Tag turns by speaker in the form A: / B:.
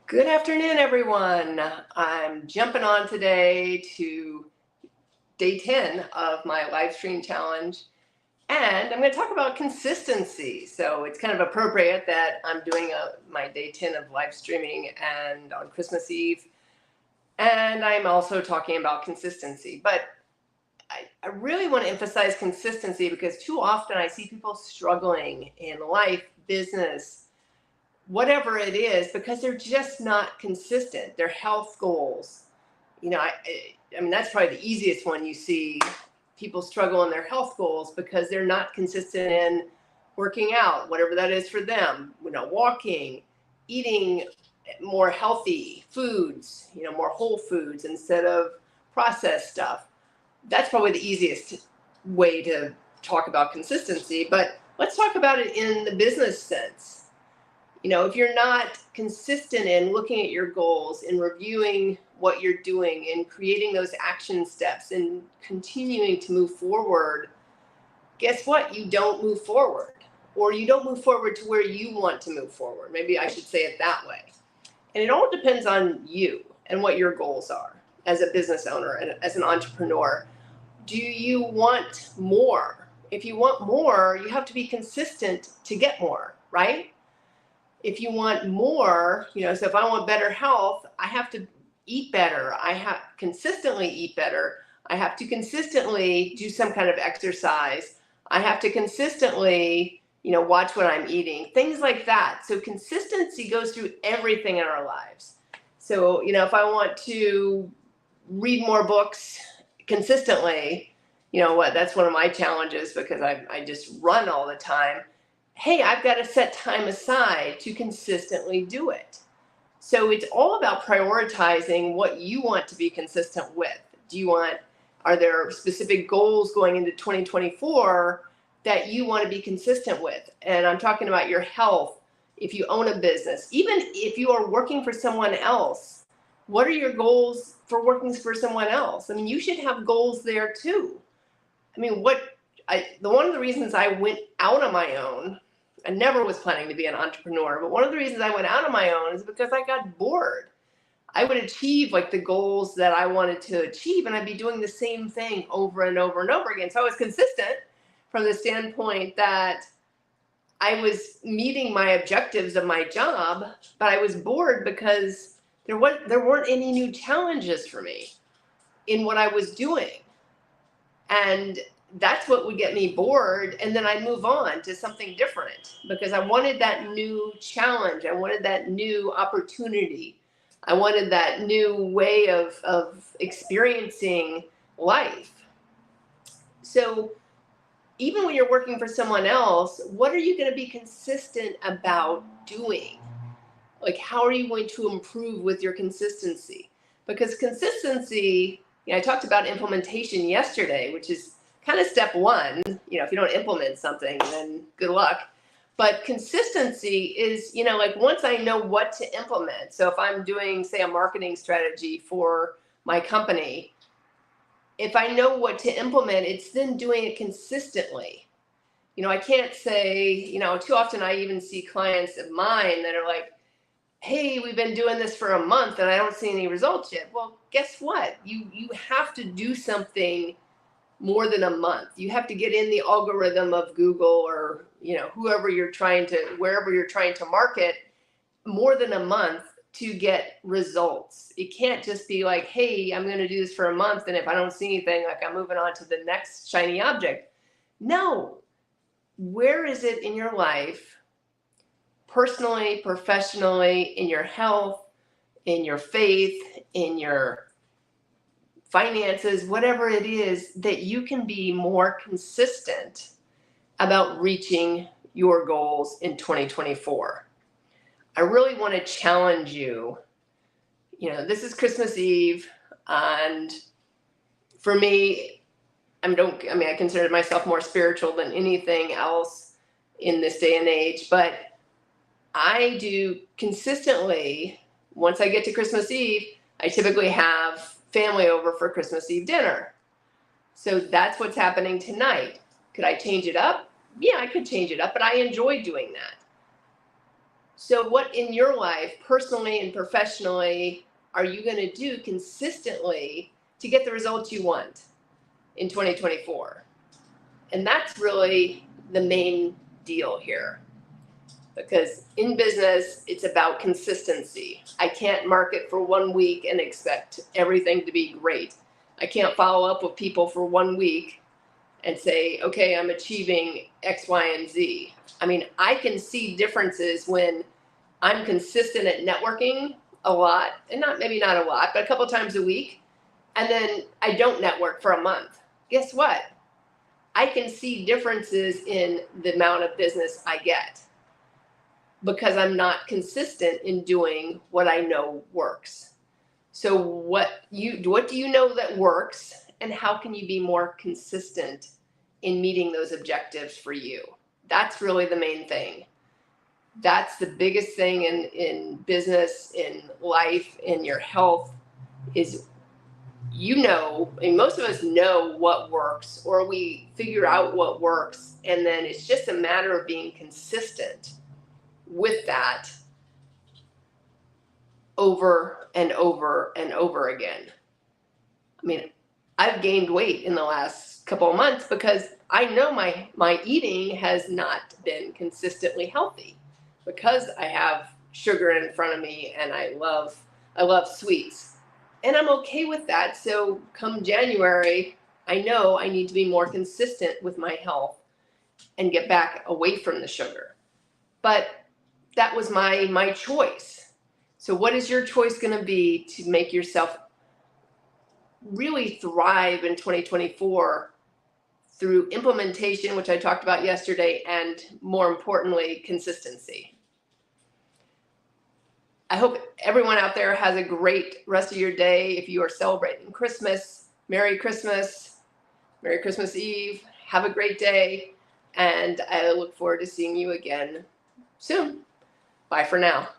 A: Good afternoon, everyone. I'm jumping on today to day 10 of my live stream challenge, and I'm going to talk about consistency. So it's kind of appropriate that I'm doing my day 10 of live streaming and on Christmas Eve, and I'm also talking about consistency. But I really want to emphasize consistency because too often I see people struggling in life, business, whatever it is, because they're just not consistent. Their health goals, I mean, that's probably the easiest one. You see people struggle in their health goals because they're not consistent in working out, whatever that is for them, walking, eating more healthy foods, more whole foods instead of processed stuff. That's probably the easiest way to talk about consistency, but let's talk about it in the business sense. If you're not consistent in looking at your goals and reviewing what you're doing and creating those action steps and continuing to move forward, guess what? You don't move forward, or you don't move forward to where you want to move forward. Maybe I should say it that way. And it all depends on you and what your goals are as a business owner and as an entrepreneur. Do you want more? If you want more, you have to be consistent to get more, right? If you want more, so if I want better health, I have to eat better. I have consistently eat better. I have to consistently do some kind of exercise. I have to consistently, watch what I'm eating, things like that. So consistency goes through everything in our lives. So, if I want to read more books consistently, that's one of my challenges because I just run all the time. Hey, I've got to set time aside to consistently do it. So it's all about prioritizing what you want to be consistent with. Are there specific goals going into 2024 that you want to be consistent with? And I'm talking about your health. If you own a business, even if you are working for someone else, what are your goals for working for someone else? I mean, you should have goals there too. I mean, one of the reasons I went out on my own, I never was planning to be an entrepreneur, but one of the reasons I went out on my own is because I got bored. I would achieve like the goals that I wanted to achieve, and I'd be doing the same thing over and over and over again. So I was consistent from the standpoint that I was meeting my objectives of my job, but I was bored because there weren't any new challenges for me in what I was doing. And that's what would get me bored, and then I move on to something different because I wanted that new challenge. I wanted that new opportunity. I wanted that new way of experiencing life. So even when you're working for someone else, what are you going to be consistent about doing? Like, how are you going to improve with your consistency? Because consistency, I talked about implementation yesterday, which is kind of step one. If you don't implement something, then good luck. But consistency is, like once I know what to implement. So if I'm doing, say, a marketing strategy for my company, if I know what to implement, it's then doing it consistently. I can't say, too often I even see clients of mine that are like, hey, we've been doing this for a month and I don't see any results yet. Well, guess what? You have to do something more than a month. You have to get in the algorithm of Google or, wherever you're trying to market more than a month to get results. It can't just be like, hey, I'm going to do this for a month, and if I don't see anything, like I'm moving on to the next shiny object. No. Where is it in your life, personally, professionally, in your health, in your faith, in your finances, whatever it is, that you can be more consistent about reaching your goals in 2024? I really want to challenge you. This is Christmas Eve, and for me, I consider myself more spiritual than anything else in this day and age, but I do consistently, once I get to Christmas Eve, I typically have family over for Christmas Eve dinner. So that's what's happening tonight. Could I change it up? Yeah, I could change it up, but I enjoy doing that. So what in your life, personally and professionally, are you going to do consistently to get the results you want in 2024? And that's really the main deal here. Because in business, it's about consistency. I can't market for 1 week and expect everything to be great. I can't follow up with people for 1 week and say, okay, I'm achieving X, Y, and Z. I mean, I can see differences when I'm consistent at networking a lot, and maybe not a lot, but a couple times a week, and then I don't network for a month. Guess what? I can see differences in the amount of business I get because I'm not consistent in doing what I know works. So what do you know that works, and how can you be more consistent in meeting those objectives for you? That's really the main thing. That's the biggest thing in business, in life, in your health, is and most of us know what works, or we figure out what works, and then it's just a matter of being consistent with that over and over and over again. I mean, I've gained weight in the last couple of months because I know my eating has not been consistently healthy, because I have sugar in front of me and I love sweets. And I'm okay with that. So come January, I know I need to be more consistent with my health and get back away from the sugar. But that was my choice. So what is your choice going to be to make yourself really thrive in 2024 through implementation, which I talked about yesterday, and more importantly, consistency? I hope everyone out there has a great rest of your day. If you are celebrating Christmas, Merry Christmas, Merry Christmas Eve. Have a great day, and I look forward to seeing you again soon. Bye for now.